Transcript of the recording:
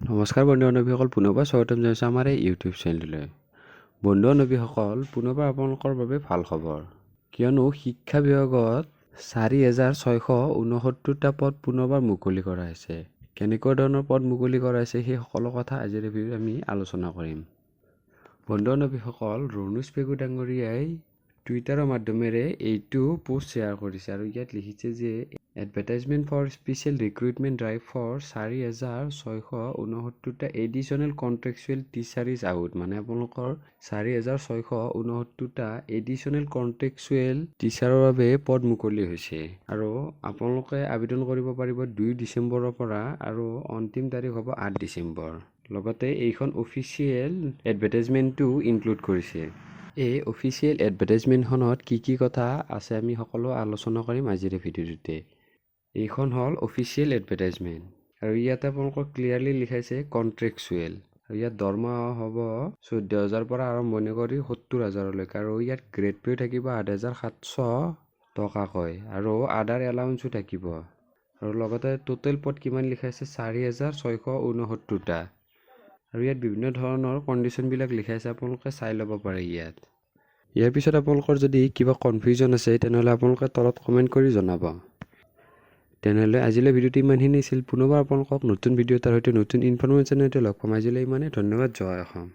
নমস্কাৰ বন্ধু বান্ধৱীসকল, পুনৰবাৰ স্বাগতম জনাইছোঁ আমাৰ এই ইউটিউব চেনেললৈ। বন্ধু বান্ধৱীসকল, পুনৰবাৰ আপোনালোকৰ বাবে ভাল খবৰ, কিয়নো শিক্ষা বিভাগত 4,669টা পদ পুনৰবাৰ মুকলি কৰা হৈছে। কেনেকুৱা ধৰণৰ পদ মুকলি কৰা হৈছে সেই সকলো কথা আজিৰ ভিডিঅ'ত আমি আলোচনা কৰিম। বন্ধু বান্ধৱীসকল, ৰণোজ পেগু ডাঙৰীয়াই টুইটাৰৰ মাধ্যমেৰে এইটো পোষ্ট শ্বেয়াৰ কৰিছে আৰু ইয়াত লিখিছে যে advertisement for special recruitment drive for 4,669টা additional contractual teacher is out. মানে আপোনালোকৰ 4,669টা এডিশ্যনেল কণ্ট্ৰেকচুৱেল টিচাৰৰ বাবে পদ মুকলি হৈছে আৰু আপোনালোকে আবেদন কৰিব পাৰিব 2 ডিচেম্বৰৰ পৰা আৰু অন্তিম তাৰিখ হ'ব 8 ডিচেম্বৰ। লগতে এইখন অফিচিয়েল এডভাৰটাইজমেণ্টটো ইনক্লুড কৰিছে। এই অফিচিয়েল এডভাৰটাইজমেণ্টখনত কি কথা আছে আমি সকলো আলোচনা কৰিম আজিৰ ভিডিঅ'টোতে। এইখন হ'ল অফিচিয়েল এডভাৰটাইজমেণ্ট আৰু ইয়াতে আপোনালোকক ক্লিয়াৰলি লিখাইছে কণ্ট্ৰেকচুৱেল আৰু ইয়াত দৰমহা হ'ব 14,000 পৰা আৰম্ভণি কৰি 70,000লৈকে আৰু ইয়াত গ্ৰেড পে থাকিব 8,700 টকাকৈ আৰু আদাৰ এলাউন্সো থাকিব আৰু লগতে টোটেল পদ কিমান লিখাইছে 4,669টা আৰু ইয়াত বিভিন্ন ধৰণৰ কণ্ডিশ্যনবিলাক লিখাইছে, আপোনালোকে চাই ল'ব পাৰে ইয়াত। ইয়াৰ পিছত আপোনালোকৰ যদি কিবা কনফিউজন আছে তেনেহ'লে আপোনালোকে তলত কমেণ্ট কৰি জনাব। তেনেহ'লে আজিলৈ ভিডিঅ'টো ইমানখিনি আছিল। পুনৰবাৰ আপোনালোকক নতুন ভিডিঅ' এটাৰ সৈতে নতুন ইনফৰমেশ্যনৰ সৈতে লগ পাম। আজিলৈ ইমানে, ধন্যবাদ। জয় অসম।